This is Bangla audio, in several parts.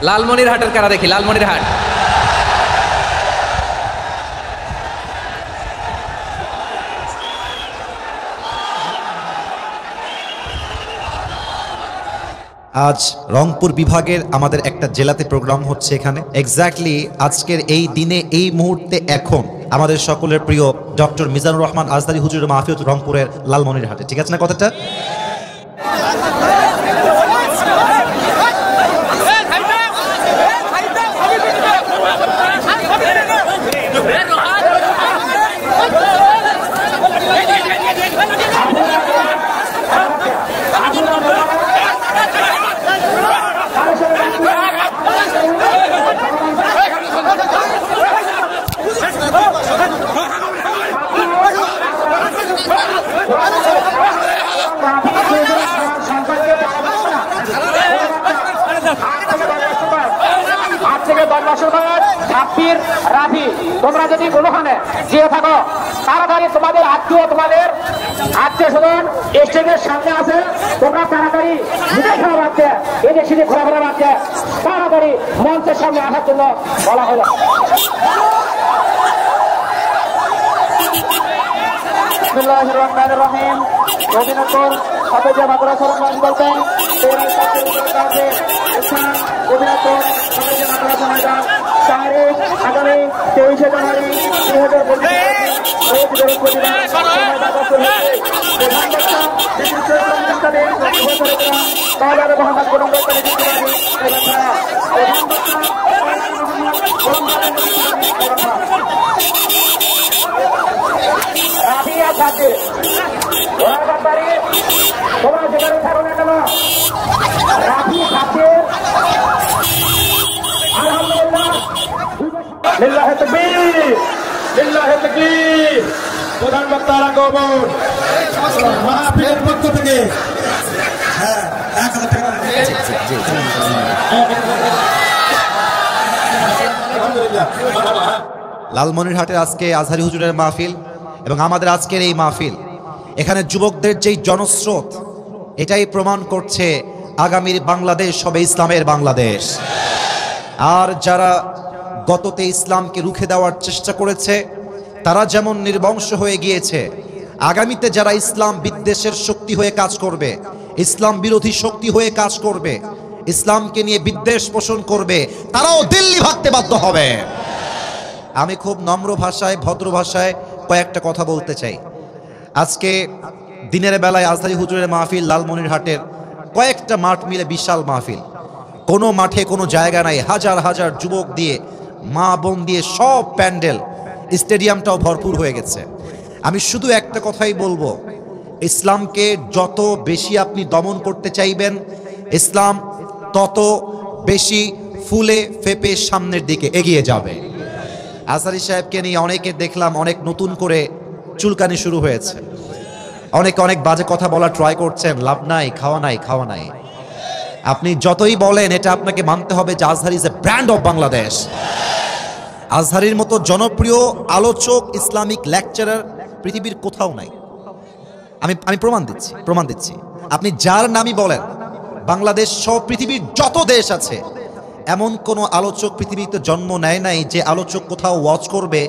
লালমনিরহাটের কারা দেখি, লালমনিরহাট। আজ রংপুর বিভাগের আমাদের একটা জেলাতে প্রোগ্রাম হচ্ছে এখানে। এক্স্যাক্টলি আজকের এই দিনে এই মুহূর্তে এখন আমাদের সকলের প্রিয় ডক্টর মিজানুর রহমান আজদারি হুজুরের মাহফিল রংপুরের লালমনিরহাটে। ঠিক আছে না কথাটা? তোমরা যদি কোনোখানে যেয়ে থাকো তাড়াতাড়ি তোমাদের আত্মীয় স্বজন স্টেজের সামনে আছে, তোমরা তাড়াতাড়ি ঘোরা বাড়ছে, এদের সিঁড়ি ঘোরাফেরা বাড়ছে, তাড়াতাড়ি মঞ্চের সামনে আসার জন্য বলা হলো। বিসমিল্লাহির রহমানির রহিম। অভিনন্দন হাফেজা মাদ্রাসার নাম বলতেন অভিনন্দন হাফেজা মাদ্রাসা ময়দান তারিখ আগামী 23শে জানুয়ারি 2025 তোমরা যেখানে থাকো না কেন রাফি খাদ্যের প্রধান বক্তার আগমন মাহফিলের পক্ষ থেকে লালমনিরহাটের আজকে আজহারি হুজুরের মাহফিল এবং আমাদের আজকের এই মাহফিল, এখানে যুবকদের যেই জনস্রোত, এটাই প্রমাণ করছে আগামীর বাংলাদেশ হবে ইসলামের বাংলাদেশ। আর যারা গততে ইসলামকে রুখে দেওয়ার চেষ্টা করেছে তারা যেমন নির্বংশ হয়ে গিয়েছে, আগামীতে যারা ইসলাম বিদ্বেষের শক্তি হয়ে কাজ করবে, ইসলাম বিরোধী শক্তি হয়ে কাজ করবে, ইসলামকে নিয়ে বিদ্বেষ পোষণ করবে, তারাও দিল্লি ভাগতে বাধ্য হবে। আমি খুব নম্র ভাষায়, ভদ্র ভাষায় কয়েকটা কথা বলতে চাই। আজকে দিনের বেলায় আজহারি হুজুরের মাহফিল লালমনিরহাটের কয়েকটা মাঠ মিলে বিশাল মাহফিল। কোনো মাঠে কোনো জায়গা নাই, হাজার হাজার যুবক দিয়ে, মা বোন দিয়ে সব প্যান্ডেল, স্টেডিয়ামটাও ভরপুর হয়ে গেছে। আমি শুধু একটা কথাই বলবো, ইসলামকে যত বেশি আপনি দমন করতে চাইবেন, ইসলাম তত বেশি ফুলে ফেপে সামনের দিকে এগিয়ে যাবে। আজহারি সাহেবকে নিয়ে অনেকে দেখলাম অনেক নতুন করে চুলকানি শুরু হয়েছে, অনেকে অনেক বাজে কথা বলা ট্রাই করছেন, লাভ নাই, খাওয়া নাই, খাওয়া নাই। আপনি যতই বলেন, এটা আপনাকে মানতে হবে যে Azhari is a brand of Bangladesh. আজহারির মতো জনপ্রিয় আলোচক, ইসলামিক লেকচারার পৃথিবীর কোথাও নাই। আমি প্রমাণ দিচ্ছি। আপনি যার নামই বলেন, বাংলাদেশ সহ পৃথিবীর যত দেশ আছে, এমন কোনো আলোচক পৃথিবীতে জন্ম নেয় নাই যে আলোচক কোথাও ওয়াচ করবে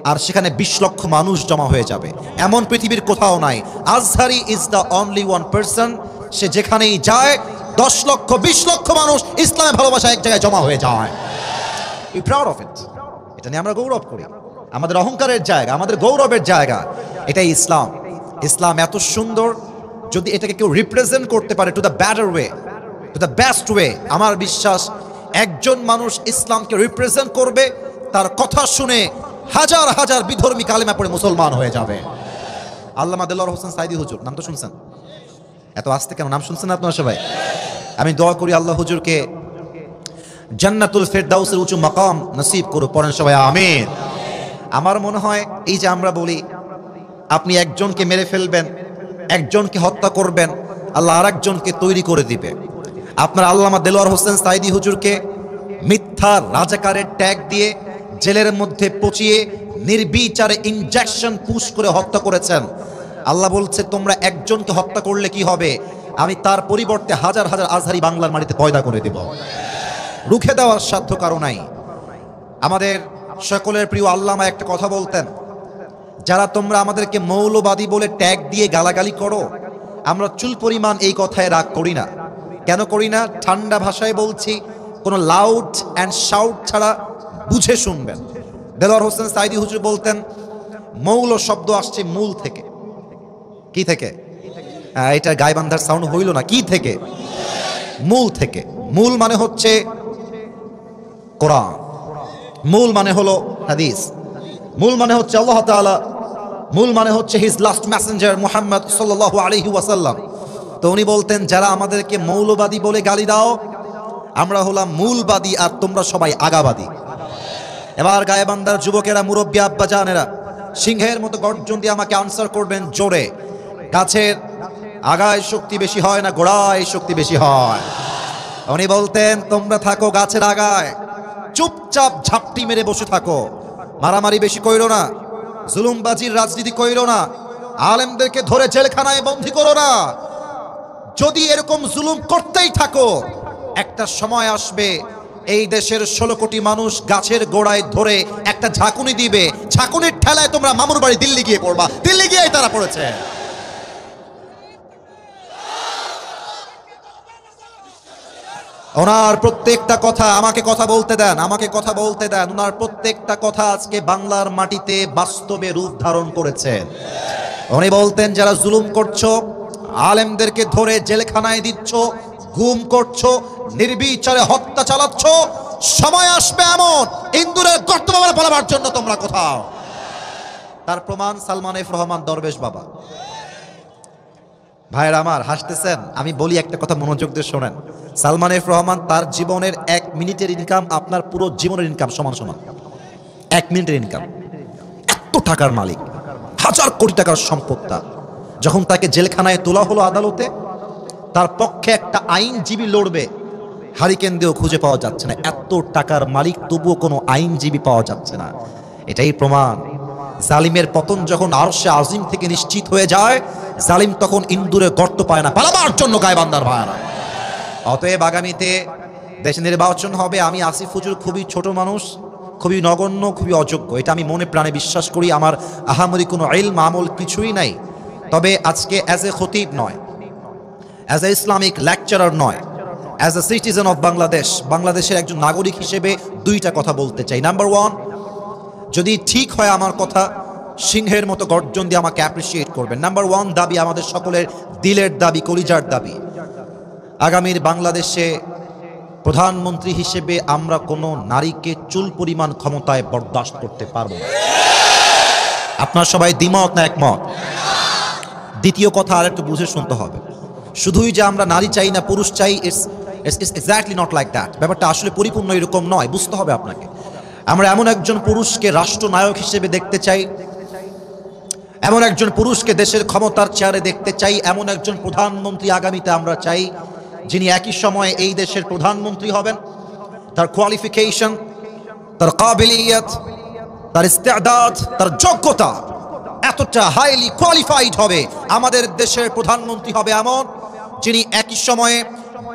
আর সেখানে 20 লক্ষ মানুষ জমা হয়ে যাবে, এমন পৃথিবীর কোথাও নাই। Azhari is the only one person, সে যেখানেই যায় 10 লক্ষ 20 লক্ষ মানুষ ইসলামের ভালোবাসা এক জায়গায় জমা হয়ে যায়। We proud of it. এটা নিয়ে আমরা গৌরব করি, আমাদের অহংকারের জায়গা, আমাদের গৌরবের জায়গা, এটাই ইসলাম। ইসলাম এত সুন্দর, যদি এটাকে কেউ রিপ্রেজেন্ট করতে পারে to the better way, to the best way, আমার বিশ্বাস একজন মানুষ ইসলামকে রিপ্রেজেন্ট করবে, তার কথা শুনে হাজার হাজার বিধর্মী কালেমা পড়ে মুসলমান হয়ে যাবে। আল্লামা দেলোয়ার হোসেন সাইদি হুজুর, নাম তো শুনছেন? এত আস্তে কেন, নাম শুনছেন আপনারা সবাই? আমি দোয়া করি আল্লাহ হুজুরকে জান্নাতুল ফেরদাউসের উঁচু মাকাম নসিব করুক, পড়েন সবাই আমিন। আমার মনে হয় এই যে আমরা বলি আপনি একজনকে মেরে ফেলবেন, একজনকে হত্যা করবেন, আল্লাহ আরেকজনকে তৈরি করে দিবে। আপনার আল্লামা দেলোয়ার হোসেন সাইদি হুজুরকে মিথ্যা রাজাকারের ট্যাগ দিয়ে জেলের মধ্যে পচিয়ে নির্বিচারে ইনজেকশন পুশ করে হত্যা করেছেন। আল্লাহ বলছে তোমরা একজনকে হত্যা করলে কি হবে, আমি তার পরিবর্তে হাজার হাজার আজহারি বাংলার মাটিতে পয়দা করে দেব। রুখে দেওয়ার সাধ্য কারো নাই। আমাদের সকলের প্রিয় আল্লামা একটা কথা বলতেন, যারা তোমরা আমাদেরকে মৌলবাদী বলে ট্যাগ দিয়ে গালাগালি করো, আমরা চুল পরিমাণ এই কথায় রাগ করি না। কেন করি না? ঠান্ডা ভাষায় বলছি, কোনো লাউড অ্যান্ড শাউট ছাড়া বুঝে শুনবেন। দেলোয়ার হোসেন সাইদি হুজুর বলতেন, মৌল শব্দ আসছে মূল থেকে। কি থেকে? এটা গাইবান্ধার সাউন্ড হইল না। কি থেকে? মূল থেকে। মূল মানে হচ্ছে কোরআন, মূল মানে হলো হাদিস, মূল মানে হচ্ছে আল্লাহ তাআলা, মূল মানে হচ্ছে হিজ লাস্ট মেসেঞ্জার মুহাম্মদ সাল্লাল্লাহু আলাইহি ওয়াসাল্লাম। তো উনি বলতেন, যারা আমাদেরকে মৌলবাদী বলে গালি দাও, আমরা হলাম মূলবাদী আর তোমরা সবাই আগাবাদী। এবার গায়েবান্ধার যুবকেরা, মুরব্বী আব্বা জানেরা, সিংহের মতো গর্জন দিয়ে আমাকে আনসার করবেন জোরে। গাছের আগায় শক্তি বেশি হয় না গোড়ায় শক্তি বেশি হয়? উনি বলতেন, তোমরা থাকো গাছের আগায়, চুপচাপ ঝাপটি মেরে বসে থাকো, মারামারি বেশি কইরো না, জুলুমবাজির রাজনীতি কইরো না, আলেমদেরকে ধরে জেলখানায় বন্দী করো না। যদি এরকম জুলুম করতেই থাকো, একটা সময় আসবে এই দেশের 16 কোটি মানুষ গাছের গোড়ায় ধরে একটা ঝাঁকুনি দিবে, ঝাঁকুনির ঠেলায় তোমরা মামুর বাড়ি দিল্লি গিয়ে পড়বা। দিল্লি গিয়েই তারা পড়েছে। ওনার প্রত্যেকটা কথা, আমাকে কথা বলতে দেন, আমাকে কথা বলতে দেন, ওনার প্রত্যেকটা কথা আজকে বাংলার মাটিতে বাস্তবে রূপ ধারণ করেছে। উনি বলতেন, যারা জুলুম করছো, আলেমদেরকে ধরে জেলখানায় দিচ্ছ, গুম করছো, নির্বিচারে হত্যা চালাচ্ছ, সময় আসবে এমন ইন্দুরের গর্ত বাবার পালাবার জন্য তোমরা কোথাও। তার প্রমাণ সালমান এফ রহমান দরবেশ বাবা। ভাইয়ের আমার, হাসতেছেন? আমি বলি একটা কথা, মনোযোগ দিয়ে শোনেন। সালমান এফ রহমান তার জীবনের 1 মিনিটের ইনকাম আপনার পুরো জীবনের ইনকাম সমান সমান। 1 মিনিটের ইনকাম। এত টাকার মালিক, 1000 কোটি টাকার সম্পদ। যখন তাকে জেলখানায় তোলা হলো আদালতে, তার পক্ষে একটা আইনজীবী লড়বে, হারিকেন দিয়েও খুঁজে পাওয়া যাচ্ছে না। এত টাকার মালিক, তবুও কোনো আইনজীবী পাওয়া যাচ্ছে না। এটাই প্রমাণ, জালিমের পতন যখন আরশে আজিম থেকে নিশ্চিত হয়ে যায়, জালিম তখন ইন্দুরে গর্ত পায় না পালাবার জন্য গায়বান্ধার ভাইরা। অতএব আগামীতে দেশে নির্বাচন হবে। আমি আসিফ হুজুর খুবই ছোট মানুষ, খুবই নগণ্য, খুবই অযোগ্য, এটা আমি মনে প্রাণে বিশ্বাস করি। আমার আহামরি কোনো ইলম আমল কিছুই নাই। তবে আজকে অ্যাজ এ খতিব নয়, অ্যাজ এ ইসলামিক লেকচারার নয়, as a citizen of Bangladesh, বাংলাদেশের একজন নাগরিক হিসেবে 2টা কথা বলতে চাই। নাম্বার 1, যদি ঠিক হয় আমার কথা, সিংহের মতো গর্জন দিয়ে আমাকে অ্যাপ্রিসিয়েট করবেন। নাম্বার 1 দাবি, আমাদের সকলের দিলের দাবি, কলিজার দাবি, আগামীর বাংলাদেশে প্রধানমন্ত্রী হিসেবে আমরা কোনো নারীকে চুল পরিমাণ ক্ষমতায় বরদাস্ত করতে পারবো না। আপনার সবাই দ্বিমত না একমত? দ্বিতীয় কথা আর একটু বুঝে শুনতে হবে। শুধুই যে আমরা নারী চাই না পুরুষ চাই, it's exactly not like that. ব্যাপারটা আসলে পরিপূর্ণ এরকম নয়, বুঝতে হবে আপনাকে। আমরা এমন একজন পুরুষকে রাষ্ট্রনায়ক হিসেবে দেখতে চাই, এমন একজন পুরুষকে দেশের ক্ষমতার চেয়ারে দেখতে চাই, এমন একজন প্রধানমন্ত্রী আগামীতে আমরা চাই, যিনি একই সময়ে এই দেশের প্রধানমন্ত্রী হবেন, তার কোয়ালিফিকেশন, তার কাবিলিয়ত, তার ইস্তেদাদ, তার যোগ্যতা এতটা হাইলি কোয়ালিফাইড হবে। আমাদের দেশের প্রধানমন্ত্রী হবে এমন, যিনি একই সময়ে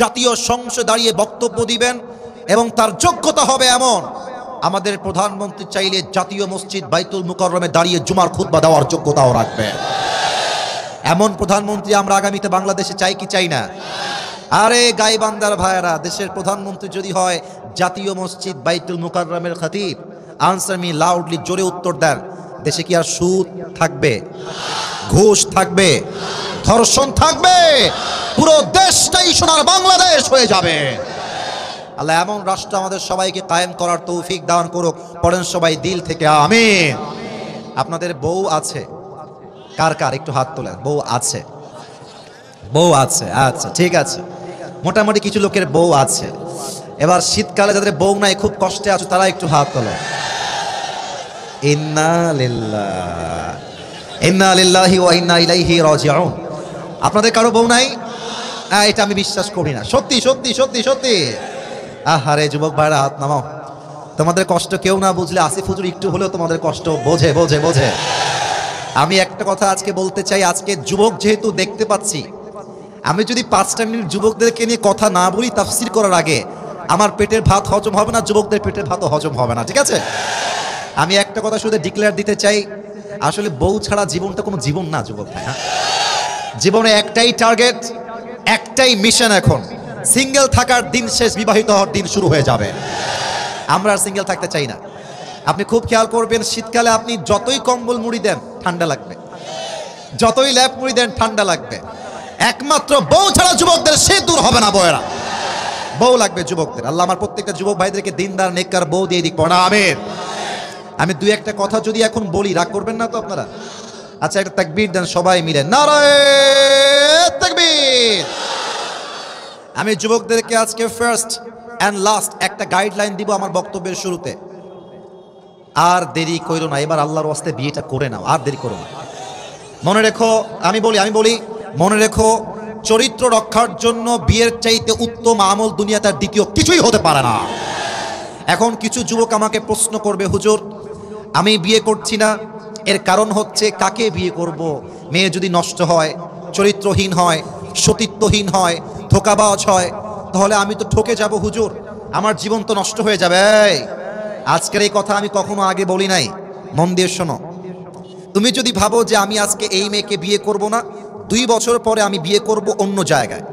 জাতীয় সংসদে দাঁড়িয়ে বক্তব্য দিবেন, এবং তার যোগ্যতা হবে এমন, আমাদের প্রধানমন্ত্রী চাইলে জাতীয় মসজিদ বাইতুল মুকাররমে দাঁড়িয়ে জুমার খুতবা দেওয়ার যোগ্যতাও রাখবে। এমন প্রধানমন্ত্রী আমরা আগামীতে বাংলাদেশে চাই কি চাই না? আরে গাইবান্ধার ভাইয়েরা, দেশের প্রধানমন্ত্রী যদি হয় জাতীয় মসজিদ বাইতুল মুকাররমের খতিব, আনসার মি লাউডলি, জোরে উত্তর দেন, দেশে কি আর সুদ থাকবে? ঘুষ থাকবে? ধর্ষণ থাকবে? পুরো দেশটাই সোনার বাংলাদেশ হয়ে যাবে। আল্লাহ এমন রাষ্ট্র আমাদের সবাইকে কায়েম করার তৌফিক দান করুক। পড়েন সবাই দিল থেকে আমিন। আপনাদের বউ আছে? কার কার একটু হাত তোলেন। বউ আছে? বউ আছে, আচ্ছা ঠিক আছে। মোটামুটি কিছু লোকের বউ আছে। এবার শীতকালে যাদের বউ নাই, খুব কষ্টে আছে, তারা একটু হাত তোলো। ইন্না লিল্লাহি ওয়া ইন্না ইলাইহি রাজিউন। আপনাদের কারো বউ নাই? এটা আমি বিশ্বাস করি না। সত্যি সত্যি সত্যি সত্যি। আহারে যুবক ভাইরা, হাত নামাও। তোমাদের কষ্ট কেউ না বুঝলে আসিফ হুজুর একটু হলেও তোমাদের কষ্ট বোঝে বোঝে বোঝে। আমি একটা কথা আজকে বলতে চাই, আজকে যুবক যেহেতু দেখতে পাচ্ছি, আমি যদি 5টা মিনিট যুবকদেরকে নিয়ে কথা না বলি তাফসির করার আগে, আমার পেটের ভাত হজম হবে না, যুবকদের পেটের ভাতও হজম হবে না, ঠিক আছে? আমি একটা কথা শুধু ডিক্লেয়ার দিতে চাই, আসলে বউ ছাড়া জীবনটা কোনো জীবন না যুবক ভাই। হ্যাঁ, জীবনে একটাই টার্গেট, একটাই মিশন। এখন সিঙ্গেল থাকার দিন শেষ, বিবাহিত হওয়ার দিন শুরু হয়ে যাবে। আমরা আর সিঙ্গেল থাকতে চাই না। আপনি খুব খেয়াল করবেন, শীতকালে আপনি যতই কম্বল মুড়ি দেন ঠান্ডা লাগবে, যতই ল্যাপ মুড়ি দেন ঠান্ডা লাগবে। একমাত্র বউ ছাড়া যুবকদের সে দূর হবে না। বয়েরা, বউ লাগবে যুবকদের। আল্লাহ আমার প্রত্যেকটা যুবক ভাইদেরকে দিনদার নেককার বউ দিয়ে দিক, পড়া আমির। আমি দুই একটা কথা যদি এখন বলি, রাগ করবেন না তো আপনারা? আচ্ছা, একটা তাকবীর দেন সবাই মিলে, নারায়ে তাকবীর। আমি যুবকদেরকে আজকে ফার্স্ট অ্যান্ড লাস্ট একটা গাইডলাইন দিব আমার বক্তব্যের শুরুতে। আর দেরি কইরো না, এবার আল্লাহর ওয়াস্তে বিয়েটা করে নাও, আর দেরি করো না। মনে রেখো, আমি বলি মনে রেখো, চরিত্র রক্ষার জন্য বিয়ের চাইতে উত্তম আমল দুনিয়াতে আর দ্বিতীয় কিছুই হতে পারে না। এখন কিছু যুবক আমাকে প্রশ্ন করবে, হুজুর আমি বিয়ে করছি না, এর কারণ হচ্ছে কাকে বিয়ে করব? মেয়ে যদি নষ্ট হয়, চরিত্রহীন হয়, সতীত্বহীন হয়, ধোঁকাবাজ হয়, তাহলে আমি তো ঠকে যাব হুজুর, আমার জীবন তো নষ্ট হয়ে যাবে। আজকের এই কথা আমি কখনো আগে বলি নাই, মন দিয়ে শোনো। তুমি যদি ভাবো যে আমি আজকে এই মেয়েকে বিয়ে করব না, 2 বছর পরে আমি বিয়ে করব অন্য জায়গায়,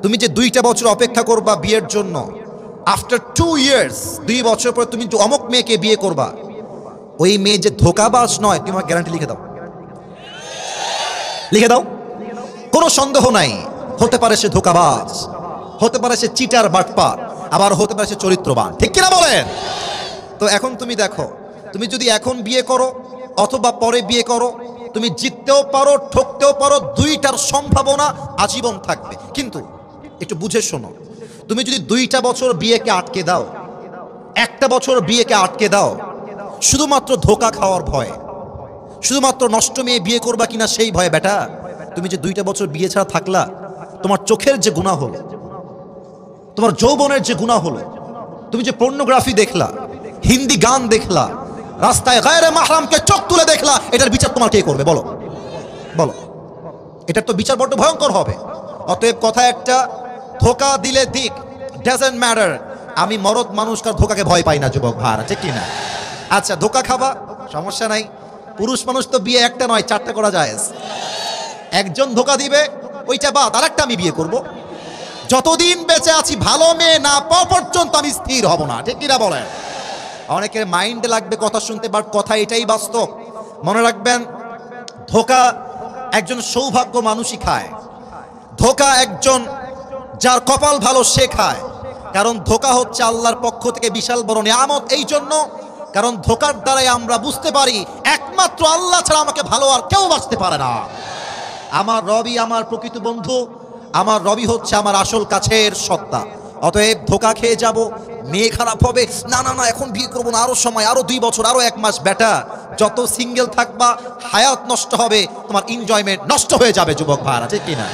তুমি যে 2টা বছর অপেক্ষা করবা বিয়ের জন্য, আফটার 2 ইয়ার্স, 2 বছর পরে তুমি যে অমুক মেয়েকে বিয়ে করবা, ওই মেয়ে যে ধোঁকাবাজ নয়, তুমি আমার গ্যারান্টি লিখে দাও, লিখে দাও, কোনো সন্দেহ নাই। হতে পারে সে ধোঁকাবাজ, হতে পারে সে চিটার বাটপার, আবার হতে পারে সে চরিত্রবান, ঠিক কিনা বলেন? তো এখন তুমি দেখো, তুমি যদি এখন বিয়ে করো অথবা পরে বিয়ে করো, তুমি জিততেও পারো, ঠকতেও পারো, 2টার সম্ভাবনা আজীবন থাকবে। কিন্তু একটু বুঝে শোনো, তুমি যদি 2টা বছর বিয়েকে আটকে দাও, 1টা বছর বিয়েকে আটকে দাও, শুধুমাত্র ধোঁকা খাওয়ার ভয়, শুধুমাত্র নষ্ট মেয়ে বিয়ে করবা কিনা সেই ভয়ে, বেটা তুমি যে 2টা বছর বিয়ে ছাড়া থাকলা, তোমার চোখের যে গুনাহ হলো, তোমার যৌবনের যে গুনাহ হলো, তুমি যে পর্নোগ্রাফি দেখলা, হিন্দি গান দেখলা, রাস্তায় গায়রে মাহরামকে চোখ তুলে দেখলা, এটার বিচার তোমার কে করবে বলো? বলো, এটার তো বিচার বড্ড ভয়ঙ্কর হবে। অতএব কথা একটা, ধোঁকা দিলে দিক, ডাজন্ট ম্যাটার। আমি মরদ মানুষকার ধোঁকাকে ভয় পাই না যুবক ভাড়া, ঠিক কিনা? আচ্ছা, ধোঁকা খাবা, সমস্যা নাই। পুরুষ মানুষ তো বিয়ে একটা নয় 4টা করা যায়। একজন ধোঁকা দিবে, ওইটা বাদ, আরেকটা আমি বিয়ে করব। যতদিন বেঁচে আছি ভালো মেয়ে না পাওয়া পর্যন্ত আমি স্থির হব না, ঠিক কিনা বলেন? অনেকের মাইন্ডে লাগবে কথা শুনতে, বাট কথা এটাই বাস্তব। মনে রাখবেন, ধোঁকা একজন সৌভাগ্য মানুষই খায়, ধোঁকা একজন যার কপাল ভালো সে খায়। কারণ ধোঁকা হচ্ছে আল্লাহর পক্ষ থেকে বিশাল বড় নিয়ামত। এই জন্য, কারণ ধোঁকার দ্বারাই আমরা বুঝতে পারি একমাত্র আল্লাহ ছাড়া আমাকে ভালো আর কেউ বাঁচতে পারে না। আমার রবি আমার প্রকৃত বন্ধু, আমার রবি হচ্ছে আমার আসল কাছের সত্তা। অতএব ধোঁকা খেয়ে যাব, মেয়ে খারাপ হবে, না না না এখন বিয়ে করবো না, আরো সময়, আরো 2 বছর, আরো 1 মাস। বেটা যত সিঙ্গেল থাকবা হায়াত নষ্ট হবে, তোমার এনজয়মেন্ট নষ্ট হয়ে যাবে যুবক ভাইরা, ঠিক কিনা?